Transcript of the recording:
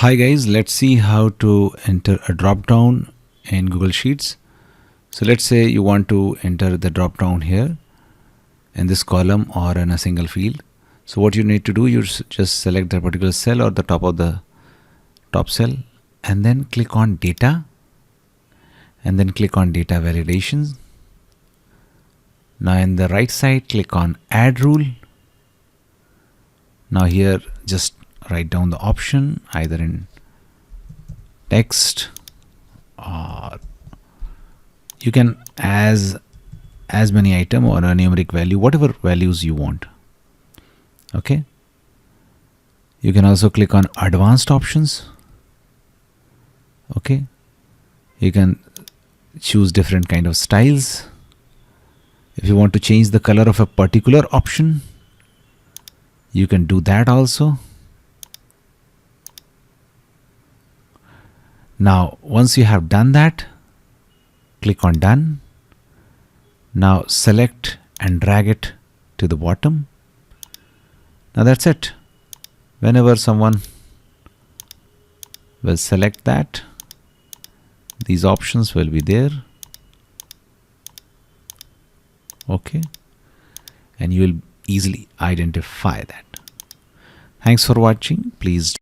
Hi guys, let's see how to enter a drop down in Google Sheets. So let's say you want to enter the drop down here in this column or in a single field. So what you need to do, you just select the particular cell or the top of the top cell and then click on data and then click on data validations. Now in the right side, click on add rule. Now here just write down the option either in text or you can as many item or a numeric value, whatever values you want. Okay, you can also click on advanced options. Okay, you can choose different kind of styles. If you want to change the color of a particular option, you can do that also. Now once you have done that, click on done. Now select and drag it to the bottom. Now that's it. Whenever someone will select that, these options will be there. Okay, and you will easily identify that. Thanks for watching. Please